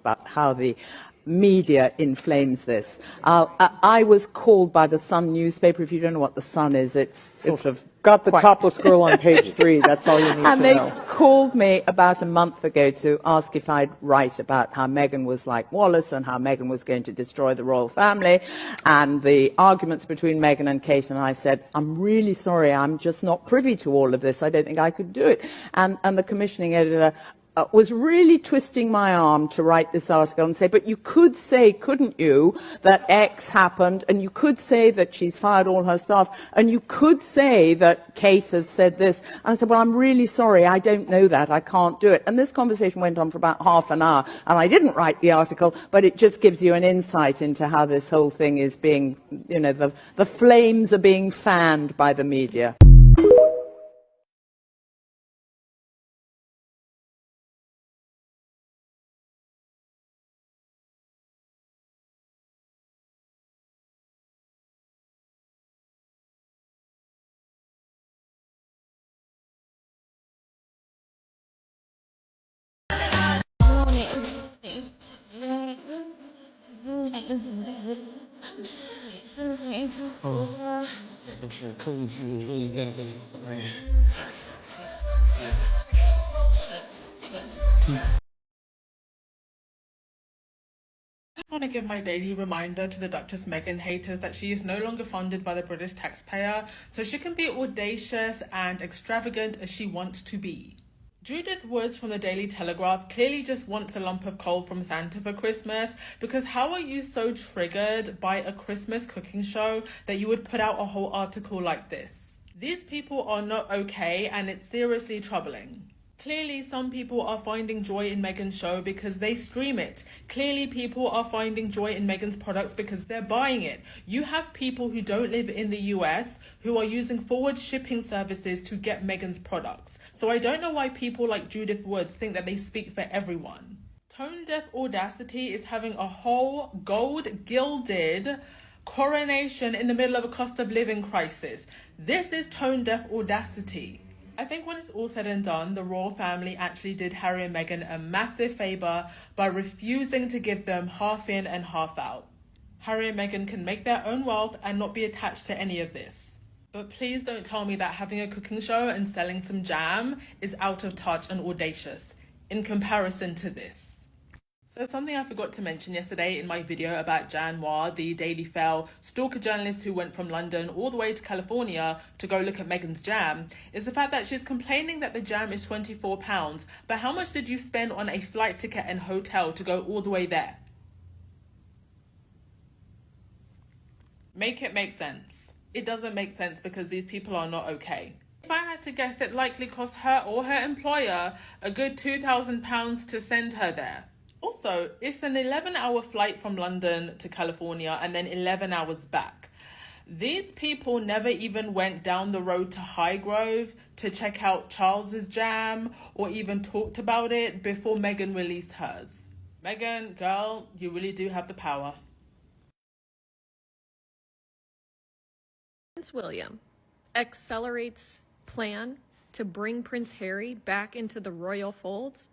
about how the media inflames this. I was called by the Sun newspaper. If you don't know what the Sun is, it's sort of got the topless girl on page 3. That's all you need to know. And they called me about a month ago to ask if I'd write about how Meghan was like Wallace and how Meghan was going to destroy the royal family and the arguments between Meghan and Kate. And I said, I'm really sorry, I'm just not privy to all of this. I don't think I could do it. And the commissioning editor was really twisting my arm to write this article and say, but you could say, couldn't you, that X happened, and you could say that she's fired all her staff, and you could say that Kate has said this. And I said, well, I'm really sorry, I don't know that, I can't do it. And this conversation went on for about half an hour, and I didn't write the article, but it just gives you an insight into how this whole thing is being, you know, the flames are being fanned by the media. I want to give my daily reminder to the Duchess Meghan haters that she is no longer funded by the British taxpayer, so she can be audacious and extravagant as she wants to be. Judith Woods from the Daily Telegraph clearly just wants a lump of coal from Santa for Christmas, because how are you so triggered by a Christmas cooking show that you would put out a whole article like this? These people are not okay, and it's seriously troubling. Clearly, some people are finding joy in Meghan's show because they stream it. Clearly, people are finding joy in Meghan's products because they're buying it. You have people who don't live in the US who are using forward shipping services to get Meghan's products. So I don't know why people like Judith Woods think that they speak for everyone. Tone-deaf audacity is having a whole gold-gilded coronation in the middle of a cost of living crisis. This is tone-deaf audacity. I think when it's all said and done, the royal family actually did Harry and Meghan a massive favour by refusing to give them half in and half out. Harry and Meghan can make their own wealth and not be attached to any of this. But please don't tell me that having a cooking show and selling some jam is out of touch and audacious in comparison to this. So something I forgot to mention yesterday in my video about Jan Noir, the Daily Fail stalker journalist who went from London all the way to California to go look at Meghan's jam, is the fact that she's complaining that the jam is £24. But how much did you spend on a flight ticket and hotel to go all the way there? Make it make sense. It doesn't make sense because these people are not okay. If I had to guess, it likely cost her or her employer a good £2,000 to send her there. Also, it's an 11-hour flight from London to California and then 11 hours back. These people never even went down the road to Highgrove to check out Charles's jam or even talked about it before Meghan released hers. Meghan, girl, you really do have the power. Prince William accelerates plan to bring Prince Harry back into the royal fold.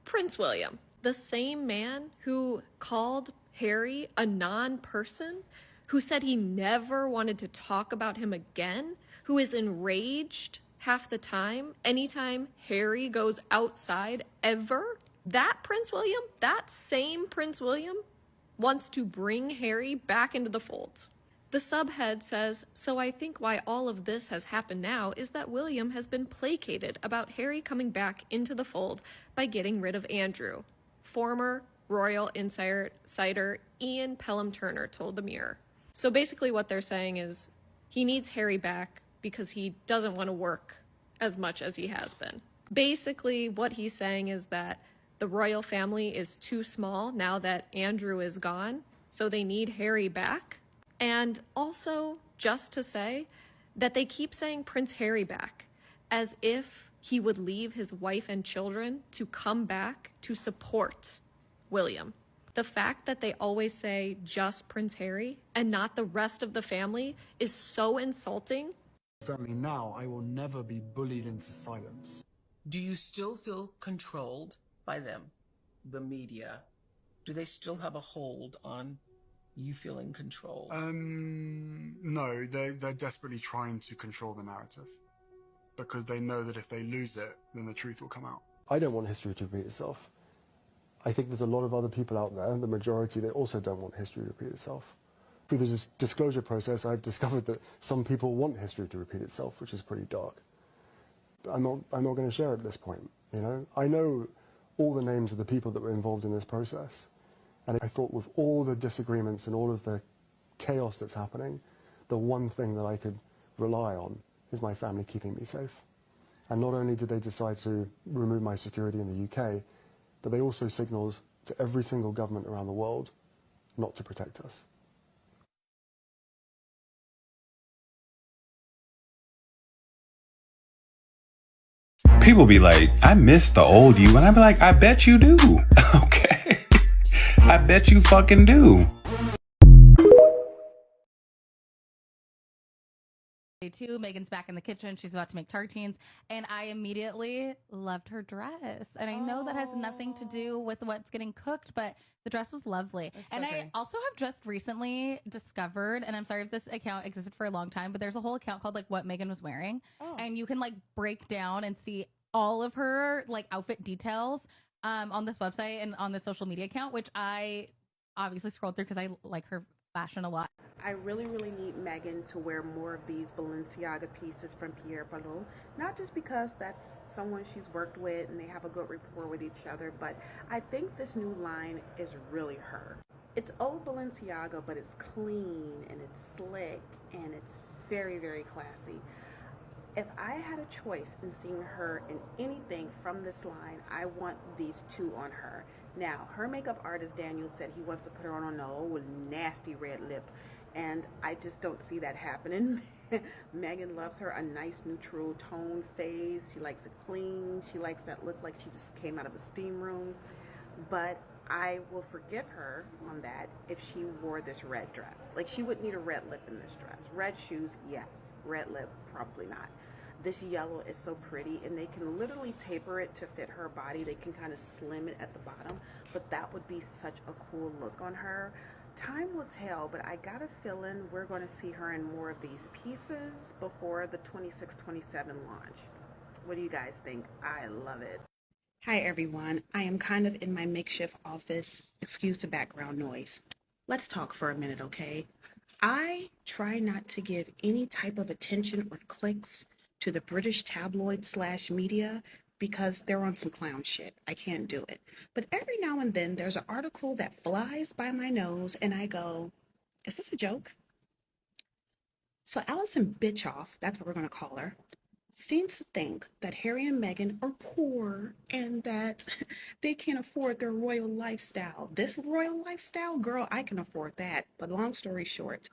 Prince William, the same man who called Harry a non-person, who said he never wanted to talk about him again, who is enraged half the time, anytime Harry goes outside ever. That Prince William, that same Prince William, wants to bring Harry back into the fold. The subhead says, so I think why all of this has happened now is that William has been placated about Harry coming back into the fold by getting rid of Andrew. Former royal insider Ian Pelham-Turner told the Mirror. So basically what they're saying is he needs Harry back because he doesn't want to work as much as he has been. Basically what he's saying is that the royal family is too small now that Andrew is gone, so they need Harry back. And also just to say that they keep saying Prince Harry back as if he would leave his wife and children to come back to support William. The fact that they always say just Prince Harry and not the rest of the family is so insulting. Certainly now, I will never be bullied into silence. Do you still feel controlled by them, the media, do they still have a hold on you feeling controlled? No, they're desperately trying to control the narrative because they know that if they lose it, then the truth will come out. I don't want history to repeat itself. I think there's a lot of other people out there, the majority, that also don't want history to repeat itself. Through the disclosure process, I've discovered that some people want history to repeat itself, which is pretty dark. I'm not going to share it at this point, you know? I know all the names of the people that were involved in this process. And I thought with all the disagreements and all of the chaos that's happening, the one thing that I could rely on is my family keeping me safe. And not only did they decide to remove my security in the UK, but they also signaled to every single government around the world not to protect us. People be like, I miss the old you. And I be like, I bet you do. Okay. I bet you fucking do. Too. Meghan's back in the kitchen. She's about to make tartines, and I immediately loved her dress. And I know that has nothing to do with what's getting cooked, but the dress was lovely. And I also have just recently discovered, and I'm sorry if this account existed for a long time, but there's a whole account called like What Meghan Was Wearing, and you can like break down and see all of her like outfit details on this website and on the social media account, which I obviously scrolled through because I like her fashion a lot. I really need Meghan to wear more of these Balenciaga pieces from Pierre Pallot, not just because that's someone she's worked with and they have a good rapport with each other, but I think this new line is really her. It's old Balenciaga, but it's clean and it's slick and it's very classy. If I had a choice in seeing her in anything from this line, I want these two on her. Now, her makeup artist Daniel said he wants to put her on a old nasty red lip, and I just don't see that happening. Meghan loves her a nice neutral tone face. She likes it clean. She likes that look like she just came out of a steam room. But I will forgive her on that if she wore this red dress. Like, she would need a red lip in this dress. Red shoes, yes. Red lip, probably not. This yellow is so pretty, and they can literally taper it to fit her body. They can kind of slim it at the bottom, but that would be such a cool look on her. Time will tell, but I got a feeling we're going to see her in more of these pieces before the 26-27 launch. What do you guys think? I love it. Hi everyone, I am kind of in my makeshift office. Excuse the background noise. Let's talk for a minute, okay? I try not to give any type of attention or clicks to the British tabloid / media because they're on some clown shit. I can't do it. But every now and then there's an article that flies by my nose and I go, is this a joke? So Alison Bitchoff, that's what we're going to call her, seems to think that Harry and Meghan are poor and that they can't afford their royal lifestyle. This royal lifestyle, girl, I can afford that. But long story short,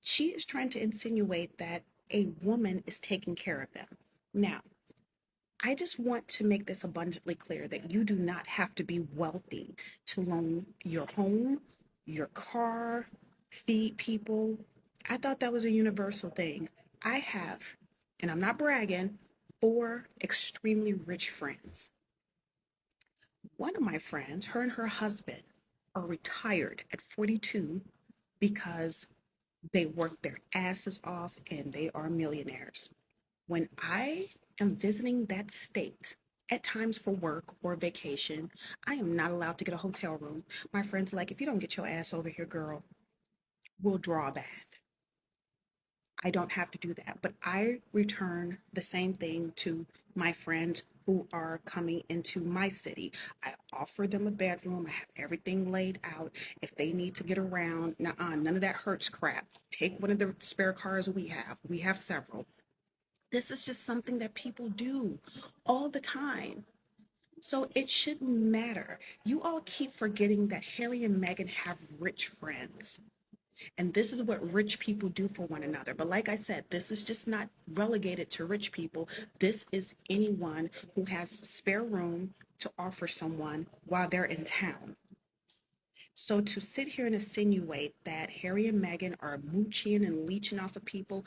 she is trying to insinuate that a woman is taking care of them. Now, I just want to make this abundantly clear that you do not have to be wealthy to own your home, your car, feed people. I thought that was a universal thing. I have, and I'm not bragging, 4 extremely rich friends. One of my friends, her and her husband, are retired at 42 because they work their asses off and they are millionaires. When I am visiting that state, at times for work or vacation, I am not allowed to get a hotel room. My friends are like, if you don't get your ass over here, girl, we'll draw a bath. I don't have to do that, but I return the same thing to my friends who are coming into my city. I offer them a bedroom. I have everything laid out. If they need to get around, none of that hurts crap. Take one of the spare cars we have. We have several. This is just something that people do all the time. So it shouldn't matter. You all keep forgetting that Harry and Meghan have rich friends. And this is what rich people do for one another. But like I said, this is just not relegated to rich people. This is anyone who has spare room to offer someone while they're in town. So to sit here and insinuate that Harry and Meghan are mooching and leeching off of people,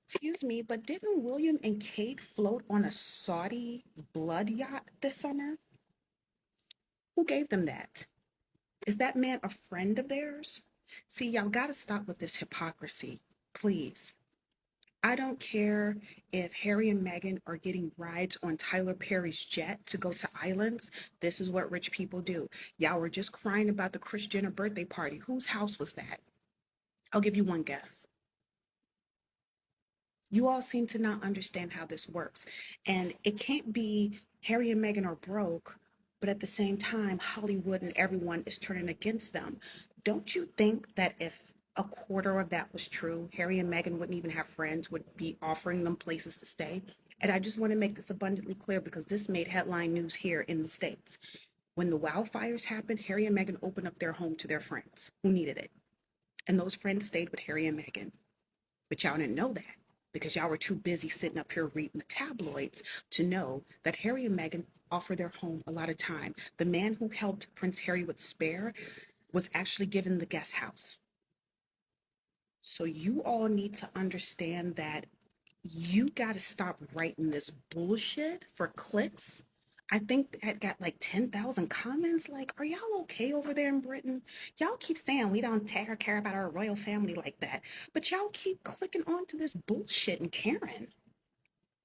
excuse me, but didn't William and Kate float on a Saudi blood yacht this summer? Who gave them that? Is that man a friend of theirs? See, y'all gotta stop with this hypocrisy, please. I don't care if Harry and Meghan are getting rides on Tyler Perry's jet to go to islands. This is what rich people do. Y'all were just crying about the Kris Jenner birthday party. Whose house was that? I'll give you one guess. You all seem to not understand how this works. And it can't be Harry and Meghan are broke, but at the same time, Hollywood and everyone is turning against them. Don't you think that if a quarter of that was true, Harry and Meghan wouldn't even have friends, would be offering them places to stay? And I just want to make this abundantly clear because this made headline news here in the States. When the wildfires happened, Harry and Meghan opened up their home to their friends who needed it. And those friends stayed with Harry and Meghan. But y'all didn't know that because y'all were too busy sitting up here reading the tabloids to know that Harry and Meghan offer their home a lot of time. The man who helped Prince Harry with Spare was actually given the guest house. So you all need to understand that you got to stop writing this bullshit for clicks. I think that got like 10,000 comments. Like, are y'all okay over there in Britain? Y'all keep saying we don't care about our royal family like that, but y'all keep clicking onto this bullshit and caring.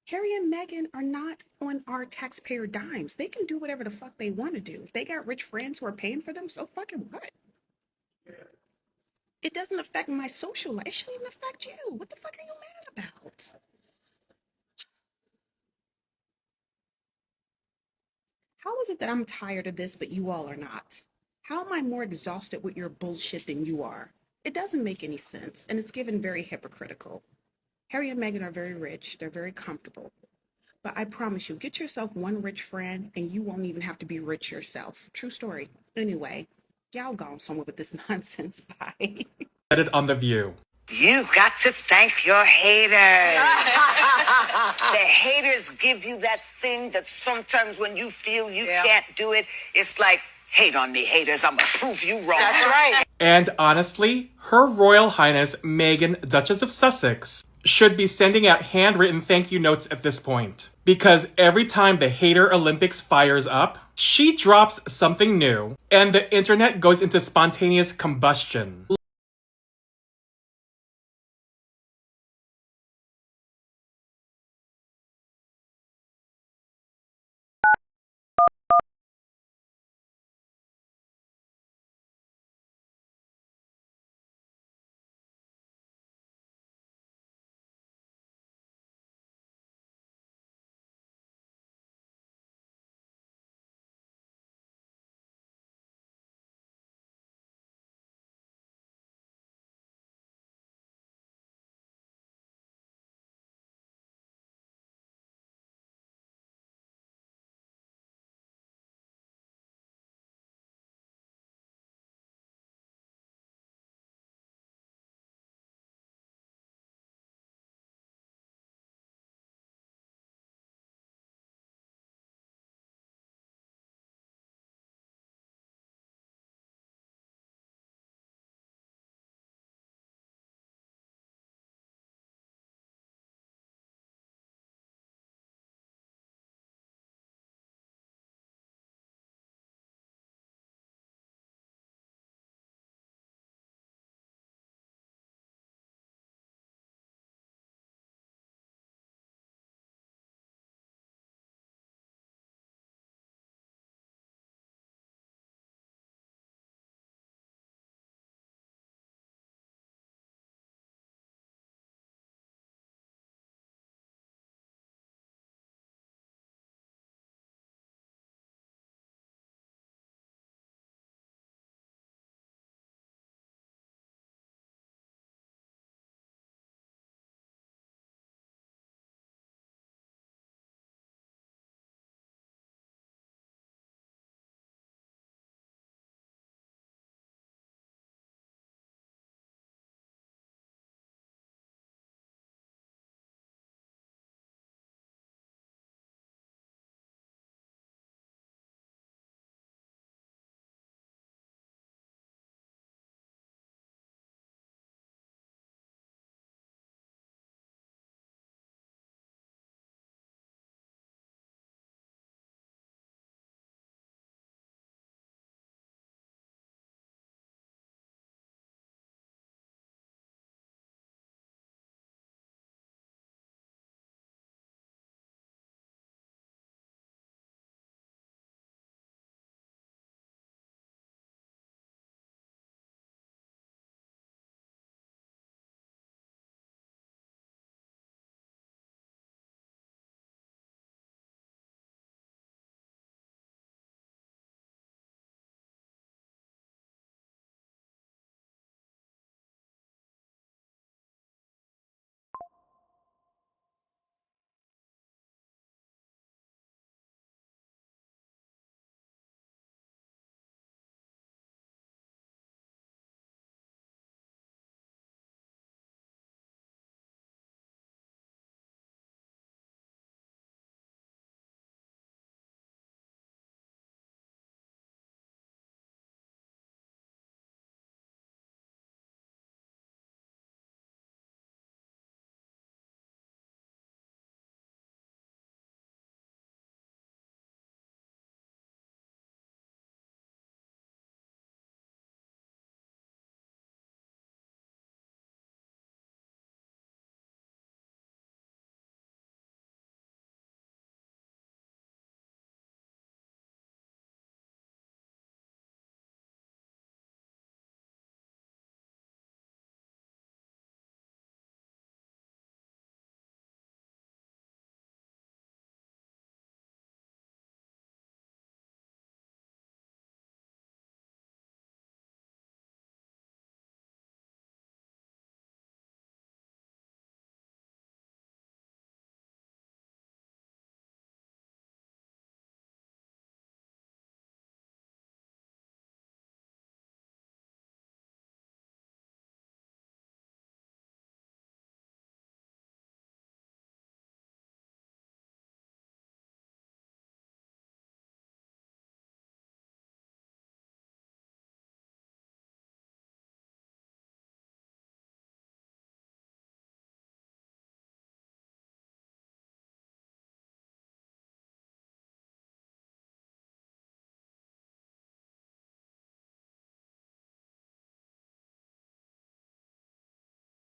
Harry and Meghan are not on our taxpayer dimes. They can do whatever the fuck they want to do. If they got rich friends who are paying for them, so fucking what? It doesn't affect my social life. It shouldn't even affect you. What the fuck are you mad about? How is it that I'm tired of this, but you all are not? How am I more exhausted with your bullshit than you are? It doesn't make any sense, and it's given very hypocritical. Harry and Meghan are very rich. They're very comfortable. But I promise you, get yourself one rich friend, and you won't even have to be rich yourself. True story. Anyway, y'all gone somewhere with this nonsense. Bye. Said it on The View. You got to thank your haters. The haters give you that thing that sometimes when you feel you can't do it, it's like, hate on me, haters. I'm going to prove you wrong. That's right. And honestly, Her Royal Highness Meghan, Duchess of Sussex, should be sending out handwritten thank you notes at this point. Because every time the Hater Olympics fires up, she drops something new, and the internet goes into spontaneous combustion.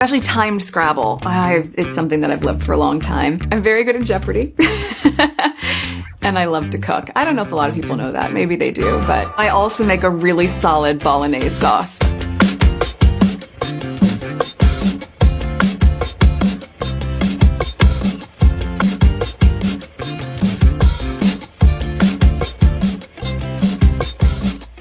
Especially timed Scrabble. It's something that I've loved for a long time. I'm very good at Jeopardy. And I love to cook. I don't know if a lot of people know that. Maybe they do. But I also make a really solid bolognese sauce.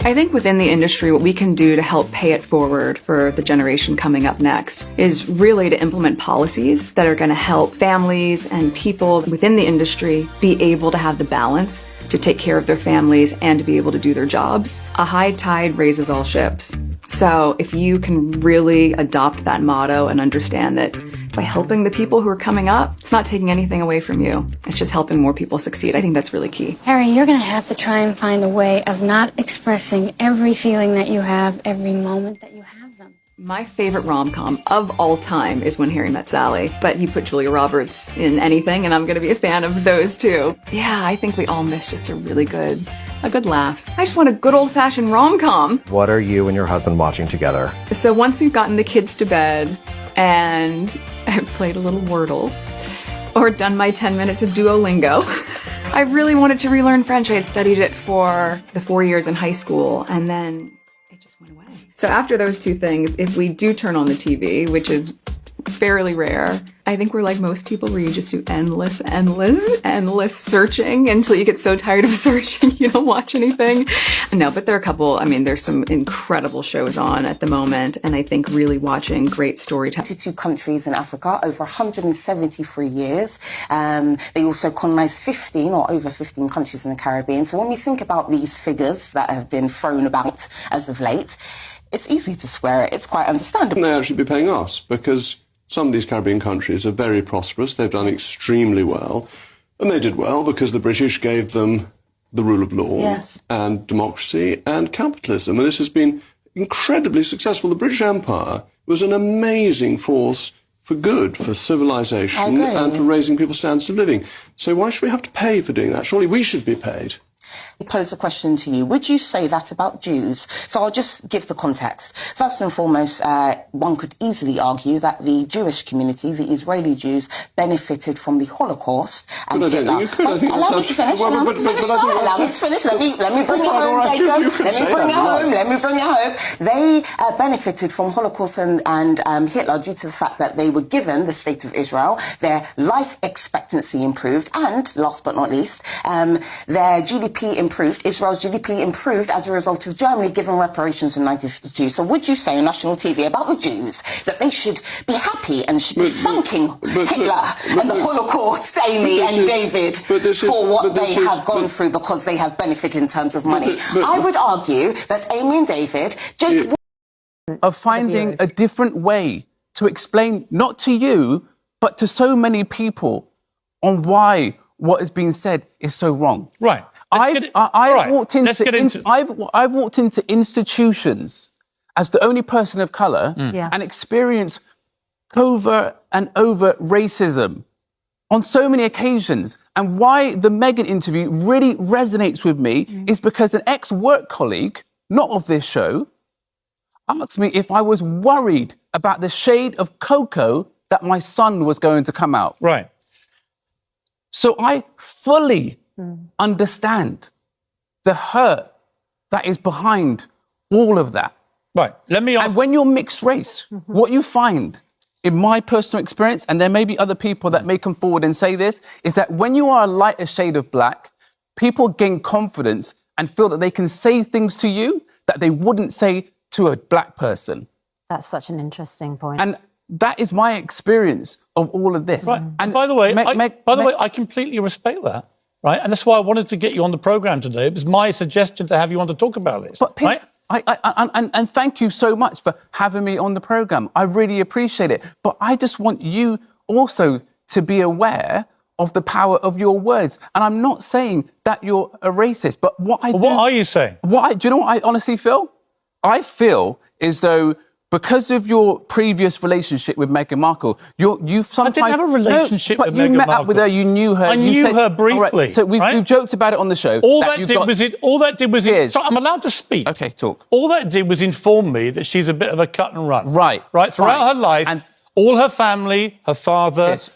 I think within the industry, what we can do to help pay it forward for the generation coming up next is really to implement policies that are going to help families and people within the industry be able to have the balance to take care of their families and to be able to do their jobs. A high tide raises all ships. So if you can really adopt that motto and understand that by helping the people who are coming up, it's not taking anything away from you. It's just helping more people succeed. I think that's really key. Harry, you're going to have to try and find a way of not expressing every feeling that you have every moment that you have them. My favorite rom-com of all time is When Harry Met Sally, but you put Julia Roberts in anything and I'm going to be a fan of those too. Yeah, I think we all miss just a good laugh. I just want a good old-fashioned rom-com. What are you and your husband watching together? So once we've gotten the kids to bed and I've played a little Wordle or done my 10 minutes of Duolingo, I really wanted to relearn French. I had studied it for the 4 years in high school and then it just went away. So after those two things, if we do turn on the TV, which is fairly rare, I think we're like most people where you just do endless searching until you get so tired of searching you don't watch anything. No, but there are a couple, there's some incredible shows on at the moment, and I think really watching great storytelling. 22 countries in Africa, over 173 years. They also colonized 15 or over 15 countries in the Caribbean. So when we think about these figures that have been thrown about as of late, it's easy to swear it. It's quite understandable. They actually be paying us because some of these Caribbean countries are very prosperous. They've done extremely well. And they did well because the British gave them the rule of law and democracy and capitalism. And this has been incredibly successful. The British Empire was an amazing force for good, for civilization and for raising people's standards of living. So why should we have to pay for doing that? Surely we should be paid. Pose a question to you. Would you say that about Jews? So I'll just give the context. First and foremost, one could easily argue that the Jewish community, the Israeli Jews, benefited from the Holocaust. And Hitler. Allow me to finish. Allow me to finish. Let me bring it home, Jacob. Let me bring it home. They benefited from Holocaust and Hitler due to the fact that they were given the state of Israel. Their life expectancy improved, and last but not least, their GDP improved. Israel's GDP improved as a result of Germany giving reparations in 1952. So would you say on national TV about the Jews that they should be happy and should be thanking Hitler and the Holocaust, Amy and David, for what they have gone through because they have benefited in terms of money? I would argue that Amy and David, Jacob... Of finding a different way to explain, not to you, but to so many people on why what is being said is so wrong. Right. I've walked into institutions as the only person of colour and experienced covert and overt racism on so many occasions. And why the Meghan interview really resonates with me is because an ex-work colleague, not of this show, asked me if I was worried about the shade of cocoa that my son was going to come out. Right. So I fully understand the hurt that is behind all of that. Right. Let me ask. And when you're mixed race, what you find, in my personal experience, and there may be other people that may come forward and say this, is that when you are a lighter shade of black, people gain confidence and feel that they can say things to you that they wouldn't say to a black person. That's such an interesting point. And that is my experience of all of this. Right. And by the way, I completely respect that. Right. And that's why I wanted to get you on the programme today. It was my suggestion to have you on to talk about this. But Piers, and thank you so much for having me on the programme. I really appreciate it. But I just want you also to be aware of the power of your words. And I'm not saying that you're a racist, but what are you saying? Do you know what I honestly feel? I feel as though because of your previous relationship with Meghan Markle, you've sometimes... I didn't have a relationship with Meghan Markle. But you met up with her, you knew her. I knew her briefly. Right, so we've joked about it on the show. All that did was... So I'm allowed to speak. OK, talk. All that did was inform me that she's a bit of a cut and run. Right. Right, throughout her life, All her family, her father. Yes.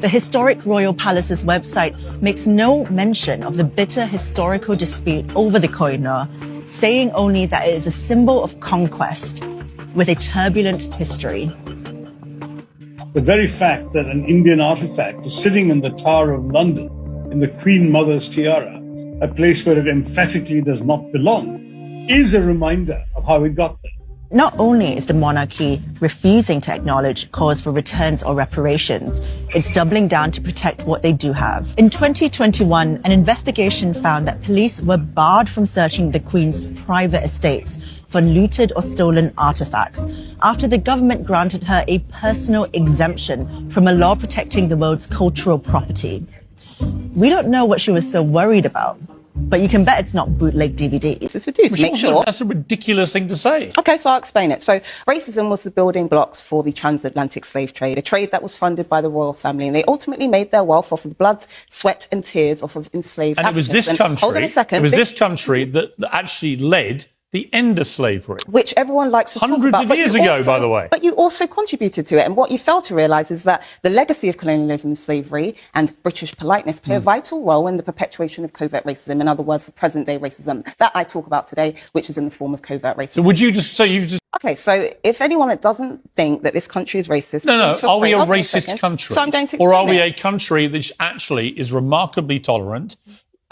The historic Royal Palace's website makes no mention of the bitter historical dispute over the Koh-i-Noor, saying only that it is a symbol of conquest with a turbulent history. The very fact that an Indian artifact is sitting in the Tower of London in the Queen Mother's tiara, a place where it emphatically does not belong, is a reminder of how it got there. Not only is the monarchy refusing to acknowledge calls for returns or reparations, it's doubling down to protect what they do have. In 2021, an investigation found that police were barred from searching the Queen's private estates for looted or stolen artifacts after the government granted her a personal exemption from a law protecting the world's cultural property. We don't know what she was so worried about, but you can bet it's not bootleg DVDs. This would do to make sure. That's a ridiculous thing to say. Okay, so I'll explain it. So racism was the building blocks for the transatlantic slave trade, a trade that was funded by the royal family, and they ultimately made their wealth off of the blood, sweat and tears off of enslaved And Africans. it was this country. Hold on a second. It was this country that actually led the end of slavery. Which everyone likes to talk about. Hundreds of years ago, by the way. But you also contributed to it. And what you fail to realise is that the legacy of colonialism and slavery and British politeness play a vital role in the perpetuation of covert racism. In other words, the present-day racism that I talk about today, which is in the form of covert racism. So would you just say you've just... Okay, so if anyone that doesn't think that this country is racist... No, please feel are we free. a Hold on racist second. country? So I'm going to Or are explain we it. a country that actually is remarkably tolerant,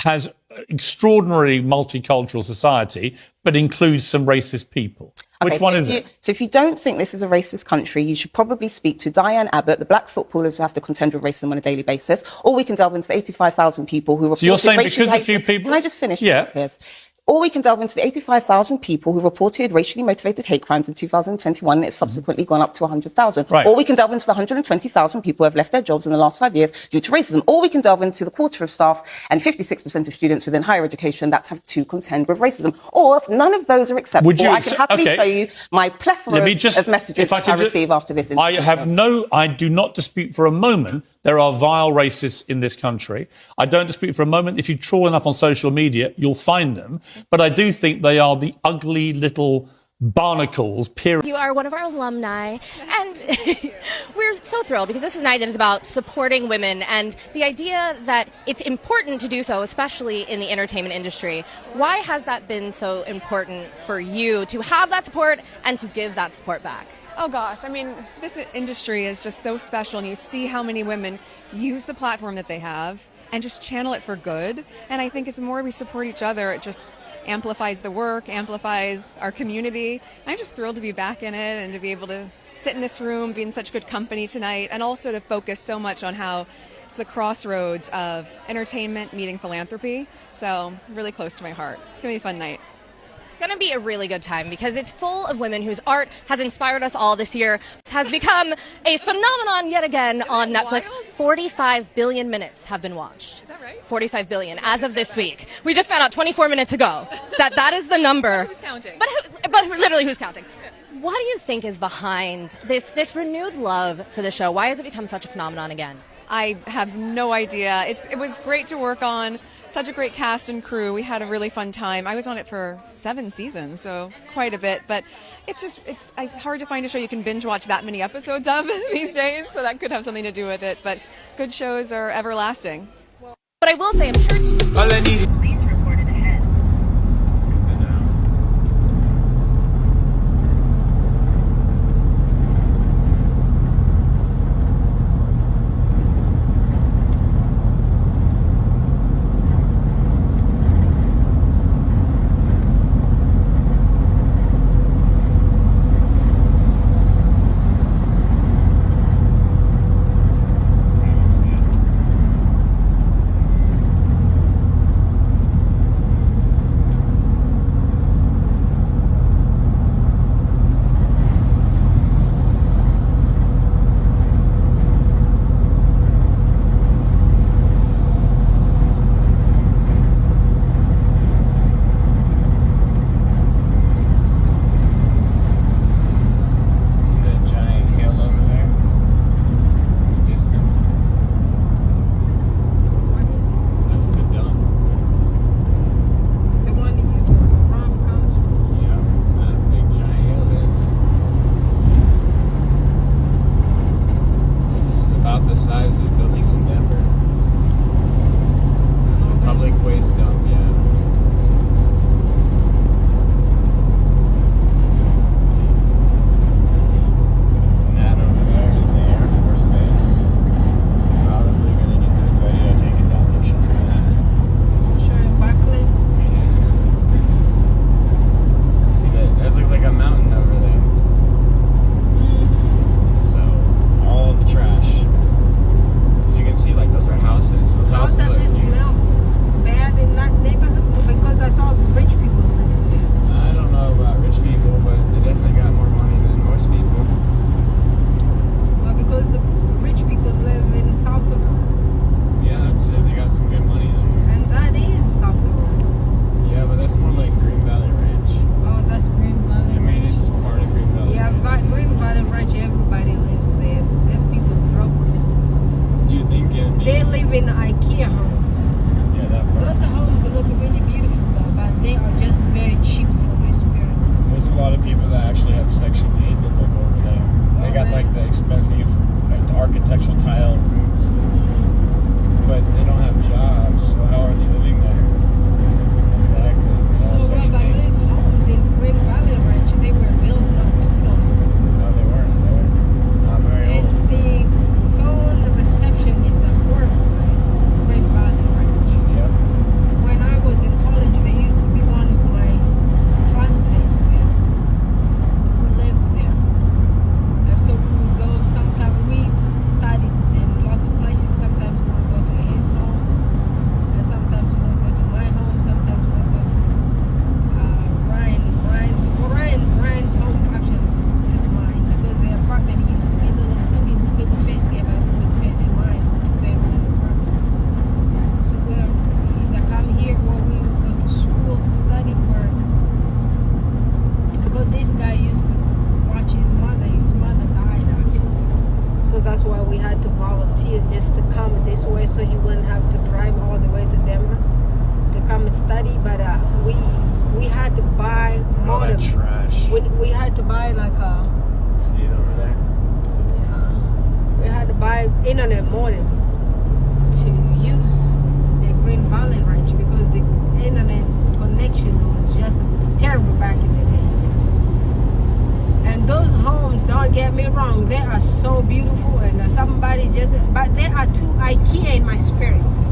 has extraordinary multicultural society, but includes some racist people? Okay, Which one so is it? So if you don't think this is a racist country, you should probably speak to Diane Abbott, the black footballers who have to contend with racism on a daily basis, or we can delve into the 85,000 people who reported So you're saying racially because a few hated- people... Can I just finish, Yeah. please? Or we can delve into the 85,000 people who reported racially motivated hate crimes in 2021, and it's subsequently gone up to 100,000. Right. Or we can delve into the 120,000 people who have left their jobs in the last 5 years due to racism. Or we can delve into the quarter of staff and 56% of students within higher education that have to contend with racism. Or if none of those are acceptable, Would you I can happily okay. show you my plethora of messages if I that I can receive after this interview. I do not dispute for a moment there are vile racists in this country. I don't dispute for a moment if you trawl enough on social media, you'll find them. But I do think they are the ugly little barnacles peering. You are one of our alumni, and we're so thrilled because this is a night that is about supporting women and the idea that it's important to do so, especially in the entertainment industry. Why has that been so important for you to have that support and to give that support back? Oh gosh, I mean, this industry is just so special, and you see how many women use the platform that they have and just channel it for good. And I think as the more we support each other, it just amplifies the work, amplifies our community. I'm just thrilled to be back in it and to be able to sit in this room, be in such good company tonight, and also to focus so much on how it's the crossroads of entertainment meeting philanthropy. So really close to my heart. It's going to be a fun night. It's going to be a really good time because it's full of women whose art has inspired us all this year. It has become a phenomenon yet again on Netflix. 45 billion minutes have been watched. Is that right? 45 billion as of this week. We just found out 24 minutes ago that is the number. Who's counting? But literally, who's counting? What do you think is behind this renewed love for the show? Why has it become such a phenomenon again? I have no idea. It was great to work on. Such a great cast and crew. We had a really fun time. I was on it for 7 seasons, so quite a bit. But it's hard to find a show you can binge watch that many episodes of these days, so that could have something to do with it. But good shows are everlasting. But I will say, I'm sure... buy like a. See it over there? Yeah. We had to buy internet modem to use the Green Valley Ranch because the internet connection was just terrible back in the day. And those homes, don't get me wrong, they are so beautiful, and somebody just, but they are too IKEA in my spirit.